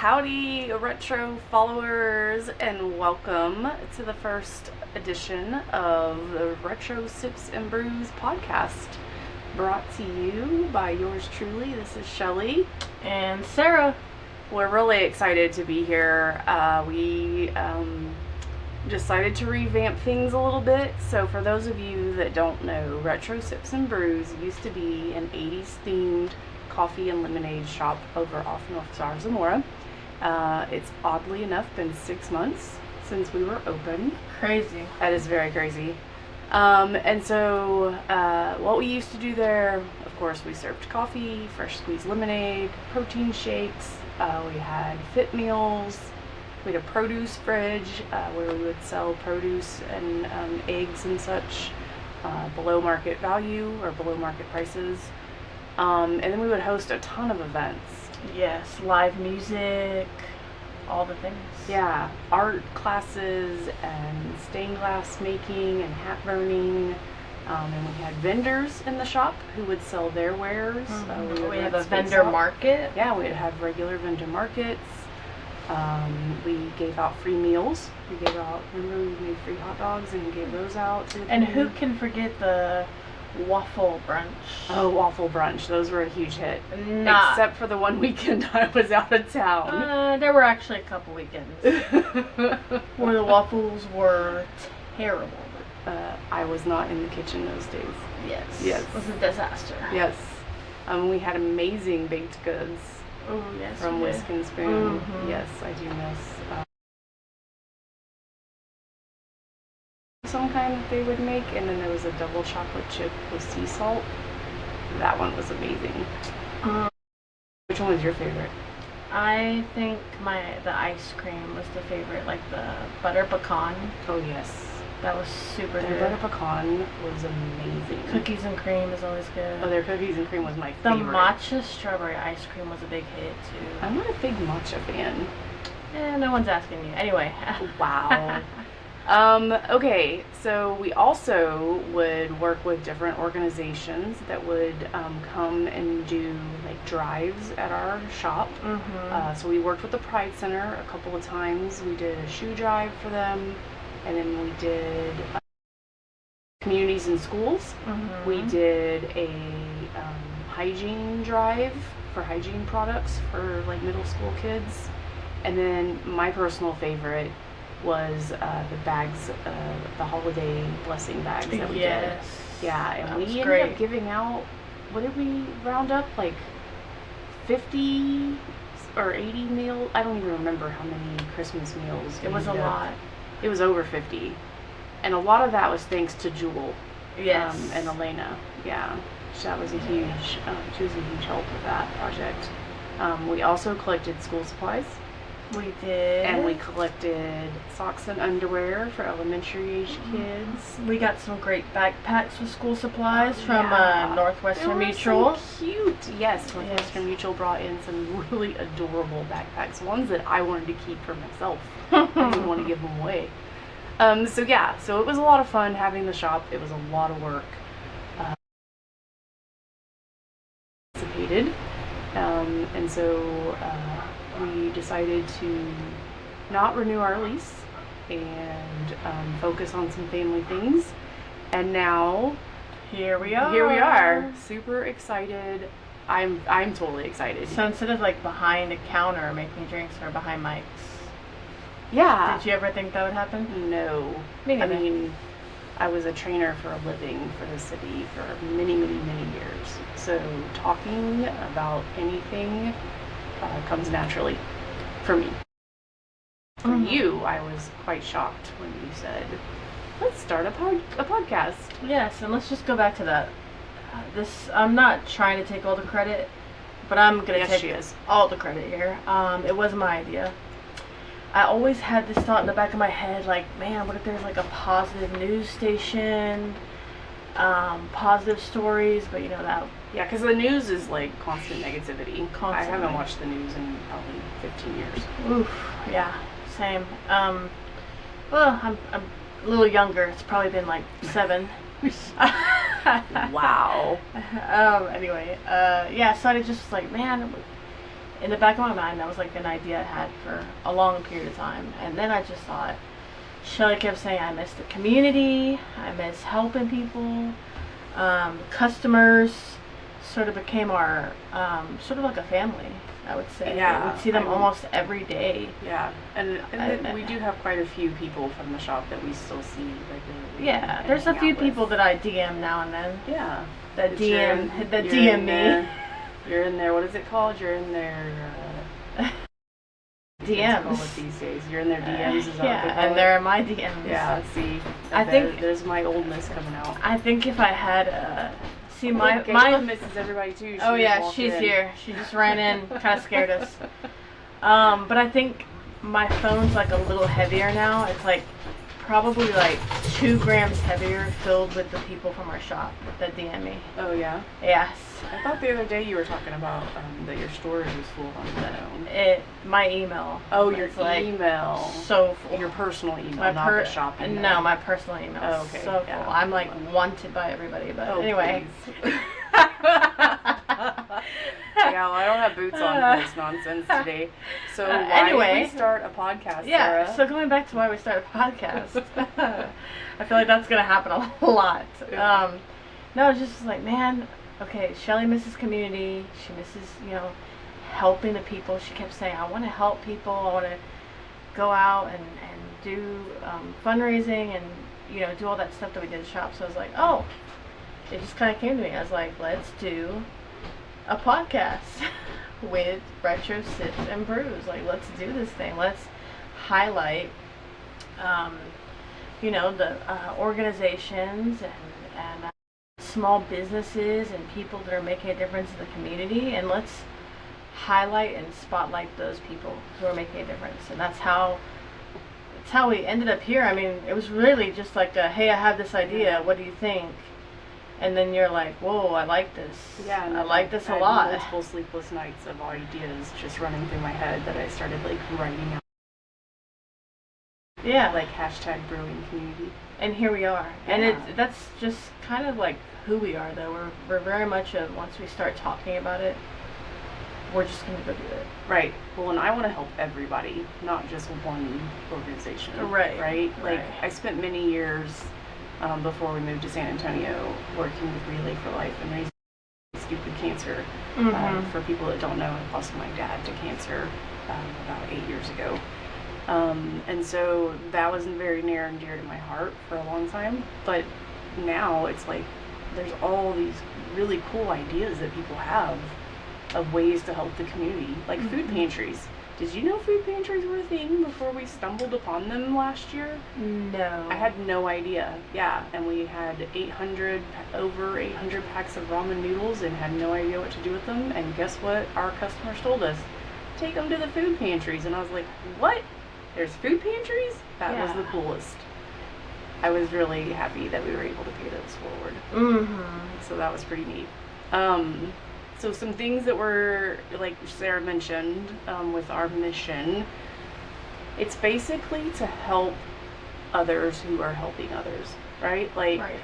Howdy, retro followers, and welcome to the first edition of the Retro Sips and Brews podcast, brought to you by yours truly. This is Shelly and Sarah. We're really excited to be here. We decided to revamp things a little bit. So for those of you that don't know, Retro Sips and Brews used to be an 80s themed coffee and lemonade shop over off North Star Zamora. It's oddly enough been 6 months since we were open. Crazy. That is very crazy. And so what we used to do there, of course, we served coffee, fresh squeezed lemonade, protein shakes. We had fit meals. We had a produce fridge where we would sell produce and eggs and such below market value or below market prices. And then we would host a ton of events. Yes, live music, all the things. Yeah, art classes and stained glass making and hat burning. And we had vendors in the shop who would sell their wares. We have a vendor market. Yeah, we'd have regular vendor markets. We gave out free meals. Remember we made free hot dogs and gave those out to the And community? who can forget the waffle brunch? Oh, waffle brunch. Those were a huge hit. Except for the one weekend I was out of town. There were actually a couple weekends where the waffles were terrible. I was not in the kitchen those days. Yes. Yes. It was a disaster. Yes. We had amazing baked goods Oh, yes. from Whisk and Spoon. Mhm. Yes, I do miss some kind that they would make, and then there was a double chocolate chip with sea salt. That one was amazing. Which one was your favorite? I think the ice cream was the favorite, like the butter pecan. Oh yes, That was super their good. butter pecan was amazing. Cookies and cream is always good. Oh, their cookies and cream was my The favorite. matcha strawberry ice cream was a big hit too. I'm not a big matcha fan. No one's asking you. Anyway. Wow. Okay, so we also would work with different organizations that would come and do like drives at our shop. So we worked with the Pride Center a couple of times. We did a shoe drive for them, and then we did communities and schools. We did a hygiene drive for hygiene products for like middle school kids. And then my personal favorite was the bags, the holiday blessing bags that we did. Yeah, and we ended up giving out, what did we round up, like 50 or 80 meals? I don't even remember how many Christmas meals. It was a lot. It was over 50. And a lot of that was thanks to Jewel. Yes. And Elena. Yeah. That was a huge, she was a huge help with that project. We also collected school supplies. We did. And we collected socks and underwear for elementary age kids. We got some great backpacks with school supplies from Yeah. Northwestern They were Mutual. So cute. Yes, Northwestern Mutual brought in some really adorable backpacks. Ones that I wanted to keep for myself. I didn't want to give them away. So it was a lot of fun having the shop. It was a lot of work. And so we decided to not renew our lease and focus on some family things. And now Here we are. Here we are. Super excited. I'm totally excited. So instead of like behind a counter making drinks or behind mics. Yeah. Did you ever think that would happen? No. Me neither. I mean, I was a trainer for a living for the city for many, many, many years. So talking about anything comes naturally for me. For you, I was quite shocked when you said, let's start a podcast. Yes, and let's just go back to that. I'm not trying to take all the credit, but I'm going to take all the credit here. It was my idea. I always had this thought in the back of my head, like, man, what if there's like a positive news station, positive stories, but you know that. Yeah, because the news is like constant negativity. Constantly. I haven't watched the news in probably 15 years. Oof, yeah, same. Well, I'm a little younger. It's probably been like 7. Wow. Anyway, yeah, so I just was like, man, in the back of my mind, that was like an idea I had for a long period of time. And then I just thought, Shelly kept saying, I miss the community, I miss helping people. Customers sort of became our, sort of like a family, I would say. Yeah. We'd see them almost every day. Yeah, and we do have quite a few people from the shop that we still see regularly. Yeah, there's a few people that I DM now and then. Yeah. That DM me. You're in there. What is it called? You're in there. DMs. These days, you're in their DMs. Is that Yeah, and they're in my DMs. Yeah. See, I think there's my oldness coming out. I think if I had see my misses everybody too. Oh yeah, she's here. She just ran in, kind of scared us. But I think my phone's like a little heavier now. It's like probably like 2 grams heavier, filled with the people from our shop that DM me. Oh yeah. Yes. I thought the other day you were talking about that your storage was full on its own. My email. Oh, your email. So full. Your personal email, not the shop email. No, my personal email. Oh, okay. So full. Yeah. I'm like wanted by everybody, but anyway. Yeah, well, I don't have boots on for this nonsense today. So why did we start a podcast, Yeah, Sarah? so going back to why we started a podcast, I feel like that's going to happen a lot. Yeah. No, it's just like, man, okay, Shelly misses community. She misses, helping the people. She kept saying, I want to help people. I want to go out and do fundraising and, do all that stuff that we did at the shop. So I was like, oh, it just kind of came to me. I was like, let's do a podcast with Retro Sips and Brews. Like, let's do this thing. Let's highlight, the organizations and small businesses and people that are making a difference in the community, and let's highlight and spotlight those people who are making a difference. And that's how we ended up here. I mean, it was really just like hey, I have this idea. What do you think? And then you're like, whoa, I like this. Yeah, I like this a lot. Multiple sleepless nights of ideas just running through my head that I started writing out. Yeah. # brewing community. And here we are. Yeah. And that's just kind of like who we are, though. We're very much once we start talking about it, we're just going to go do it. Right. Well, and I want to help everybody, not just one organization. Right. Right? I spent many years before we moved to San Antonio working with Relay for Life and raising stupid cancer. Mm-hmm. For people that don't know, I lost my dad to cancer about 8 years ago. And so that was very near and dear to my heart for a long time. But now it's like there's all these really cool ideas that people have of ways to help the community, like food pantries. Did you know food pantries were a thing before we stumbled upon them last year? No. I had no idea. Yeah, and we had over 800 packs of ramen noodles and had no idea what to do with them. And guess what? Our customers told us, take them to the food pantries. And I was like, what? There's food pantries? That was the coolest. I was really happy that we were able to pay those forward. Mm-hmm. So that was pretty neat. So some things that were, like Sarah mentioned, with our mission, it's basically to help others who are helping others, right?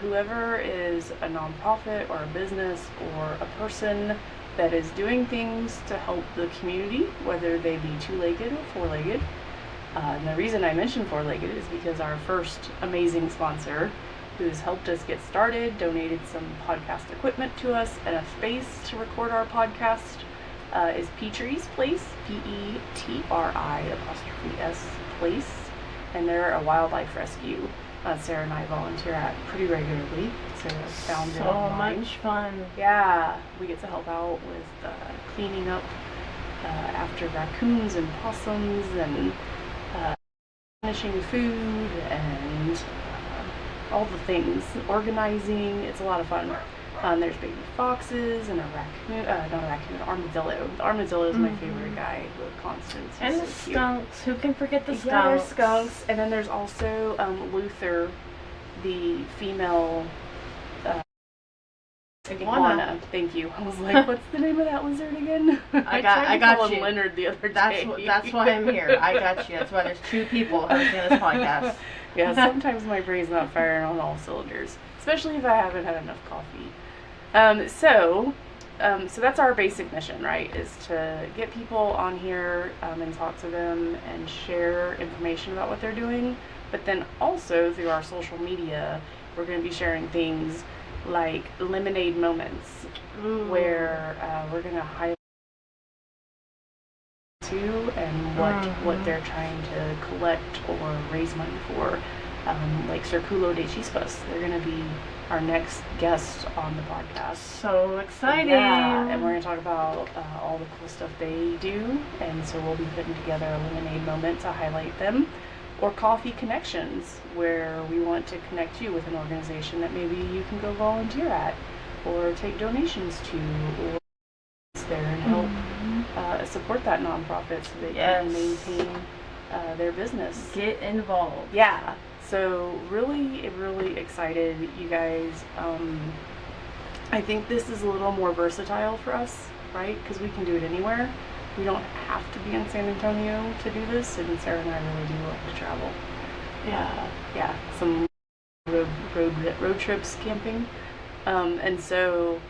Whoever is a nonprofit or a business or a person that is doing things to help the community, whether they be 2-legged or 4-legged. And the reason I mentioned 4-legged is because our first amazing sponsor, who's helped us get started, donated some podcast equipment to us and a space to record our podcast, is Petrie's Place, Petri''s Place, and they're a wildlife rescue Sarah and I volunteer at pretty regularly. Sarah found it online. So much fun. Yeah, we get to help out with cleaning up after raccoons and possums and finishing food and all the things, organizing. It's a lot of fun. There's baby foxes and a raccoon, not a raccoon, an armadillo. The armadillo is my favorite guy, with Constance. And the skunks. Who can forget the skunks? Yeah, there's skunks. And then there's also Luther, the female iguana. Thank you. I was like, what's the name of that lizard again? I got call you. him Leonard the other day. That's why I'm here. I got you. That's why there's 2 people hosting this podcast. Yeah, sometimes my brain's not firing on all cylinders, especially if I haven't had enough coffee. So so that's our basic mission, right? Is to get people on here and talk to them and share information about what they're doing. But then also through our social media, we're going to be sharing things like lemonade moments, where we're going to highlight to and what they're trying to collect or raise money for. Like Circulo de Chispas, they're going to be our next guest on the podcast. So exciting! Yeah, and we're going to talk about all the cool stuff they do, and so we'll be putting together a lemonade moment to highlight them, or coffee connections, where we want to connect you with an organization that maybe you can go volunteer at, or take donations to, or there and help support that nonprofit so they can maintain their business. Get involved. Yeah. So really excited, you guys. I think this is a little more versatile for us, right? Because we can do it anywhere. We don't have to be in San Antonio to do this, and Sarah and I really do like to travel. Yeah, some road trips, camping, and so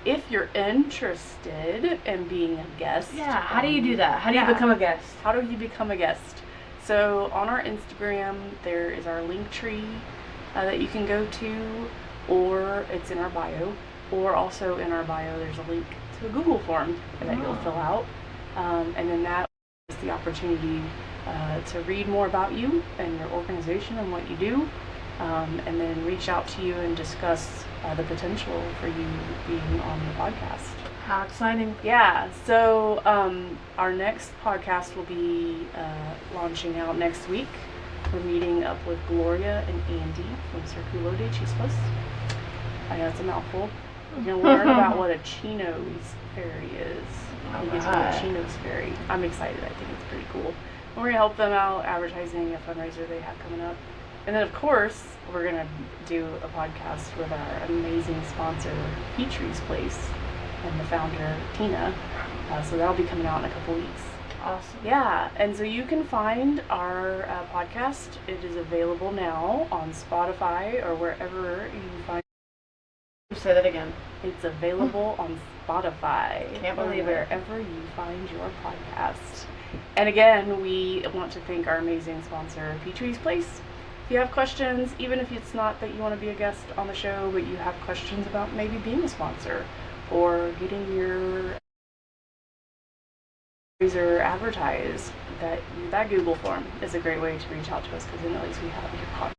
if you're interested in being a guest, how do you do that? How do you become a guest? How do you become a guest? So on our Instagram, there is our link tree that you can go to, or it's in our bio, or also in our bio there's a link to a Google form that you'll fill out, and then that is the opportunity to read more about you and your organization and what you do, and then reach out to you and discuss the potential for you being on the podcast. How exciting. Yeah, so our next podcast will be launching out next week. We're meeting up with Gloria and Andy from Circulo de Chispas. I know it's a mouthful. You're going to learn about what a Chino's Ferry is. You get to do a Chino's Ferry. I'm excited. I think it's pretty cool. And we're going to help them out advertising a fundraiser they have coming up. And then, of course, we're going to do a podcast with our amazing sponsor, Petrie's Place, and the founder, Tina. So that'll be coming out in a couple weeks. Awesome. Yeah, and so you can find our podcast. It is available now on Spotify or wherever you find. Say that again. It's available on Spotify. Can't believe it. Wherever you find your podcast. And again, we want to thank our amazing sponsor, Petrie's Place. If you have questions, even if it's not that you want to be a guest on the show, but you have questions about maybe being a sponsor or getting your or advertised, that Google form is a great way to reach out to us, because then at least we have your contact.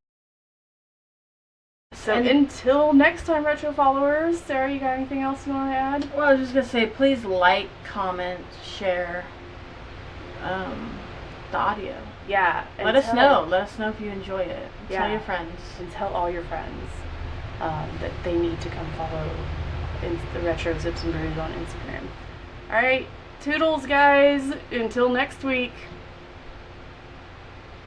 So until next time, Retro followers, Sarah, you got anything else you want to add? Well, I was just going to say, please like, comment, share the audio. Yeah. Let us know. Let us know if you enjoy it. Tell your friends. And tell all your friends that they need to come follow the Retro Zips and Brews on Instagram. All right. Toodles, guys. Until next week.